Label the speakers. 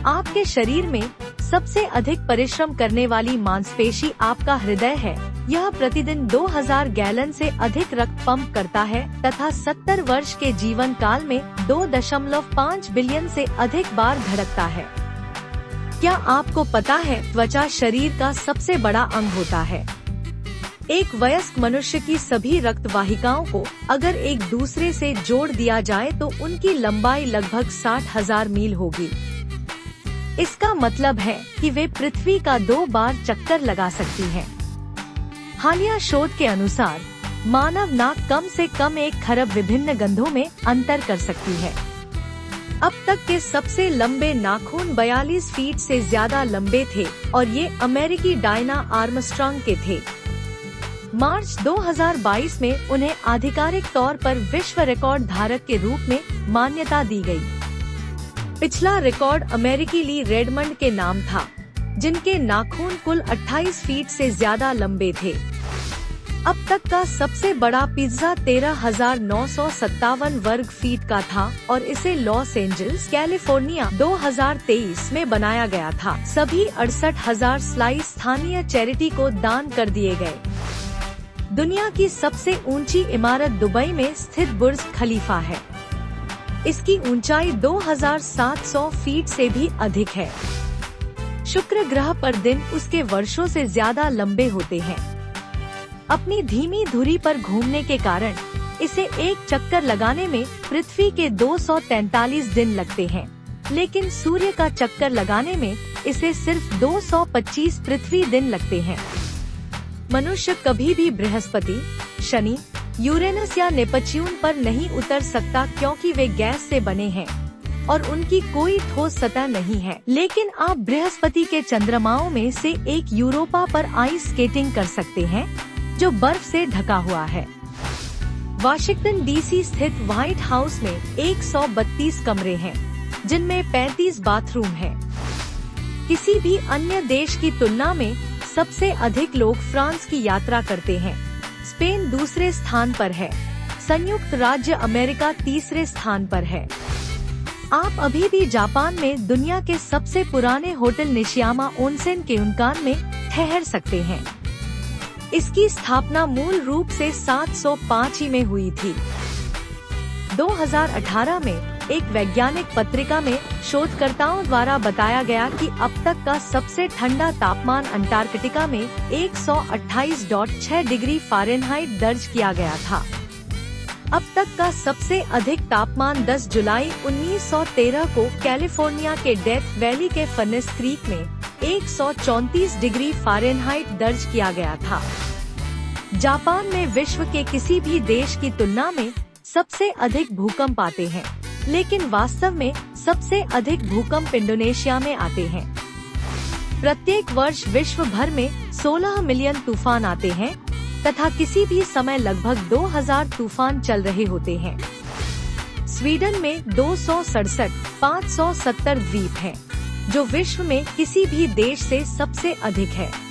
Speaker 1: आपके शरीर में सबसे अधिक परिश्रम करने वाली मांसपेशी आपका हृदय है। यह प्रतिदिन 2000 गैलन से अधिक रक्त पंप करता है तथा 70 वर्ष के जीवन काल में 2.5 बिलियन से अधिक बार धड़कता है। क्या आपको पता है त्वचा शरीर का सबसे बड़ा अंग होता है? एक वयस्क मनुष्य की सभी रक्त वाहिकाओं को अगर एक दूसरे से जोड़ दिया जाए तो उनकी लंबाई लगभग 60,000 मील होगी। इसका मतलब है कि वे पृथ्वी का 2 बार चक्कर लगा सकती हैं। हालिया शोध के अनुसार मानव नाक कम से कम 1 खरब विभिन्न गंधों में अंतर कर सकती है। अब तक के सबसे लंबे नाखून 42 फीट से ज्यादा लंबे थे और ये अमेरिकी डायना आर्मस्ट्रांग के थे। मार्च 2022 में उन्हें आधिकारिक तौर पर विश्व रिकॉर्ड धारक के रूप में मान्यता दी गई। पिछला रिकॉर्ड अमेरिकी ली रेडमंड के नाम था, जिनके नाखून कुल 28 फीट से ज्यादा लंबे थे। अब तक का सबसे बड़ा पिज्जा 13,957 वर्ग फीट का था और इसे लॉस एंजल्स, कैलिफोर्निया 2023 में बनाया गया था। सभी 68,000 स्लाइस स्थानीय चैरिटी को दान कर दिए गए। दुनिया की सबसे ऊंची इमारत दुबई में स्थित बुर्ज खलीफा है। इसकी ऊंचाई 2700 फीट से भी अधिक है। शुक्र ग्रह पर दिन उसके वर्षों से ज्यादा लंबे होते हैं। अपनी धीमी धुरी पर घूमने के कारण इसे एक चक्कर लगाने में पृथ्वी के 243 दिन लगते हैं, लेकिन सूर्य का चक्कर लगाने में इसे सिर्फ 225 पृथ्वी दिन लगते हैं। मनुष्य कभी भी बृहस्पति, शनि, यूरेनस या नेपच्यून पर नहीं उतर सकता क्योंकि वे गैस से बने हैं और उनकी कोई ठोस सतह नहीं है। लेकिन आप बृहस्पति के चंद्रमाओं में से एक यूरोपा पर आइस स्केटिंग कर सकते हैं, जो बर्फ से ढका हुआ है। वाशिंगटन डीसी स्थित व्हाइट हाउस में 132 कमरे हैं, जिनमें 35 बाथरूम हैं। किसी भी अन्य देश की तुलना में सबसे अधिक लोग फ्रांस की यात्रा करते हैं। स्पेन दूसरे स्थान पर है। संयुक्त राज्य अमेरिका तीसरे स्थान पर है। आप अभी भी जापान में दुनिया के सबसे पुराने होटल निशियामा ओनसेन के उनकान में ठहर सकते हैं। इसकी स्थापना मूल रूप से 705 में हुई थी। 2018 में एक वैज्ञानिक पत्रिका में शोधकर्ताओं द्वारा बताया गया कि अब तक का सबसे ठंडा तापमान अंटार्कटिका में 128.6 डिग्री फ़ारेनहाइट दर्ज किया गया था। अब तक का सबसे अधिक तापमान 10 जुलाई 1913 को कैलिफोर्निया के डेथ वैली के फर्नेस क्रीक में 134 डिग्री फ़ारेनहाइट दर्ज किया गया था। जापान में विश्व के किसी भी देश की तुलना में सबसे अधिक भूकंप आते हैं, लेकिन वास्तव में सबसे अधिक भूकंप इंडोनेशिया में आते हैं। प्रत्येक वर्ष विश्व भर में 16 मिलियन तूफान आते हैं तथा किसी भी समय लगभग 2000 तूफान चल रहे होते हैं। स्वीडन में 570 द्वीप हैं, जो विश्व में किसी भी देश से सबसे अधिक है।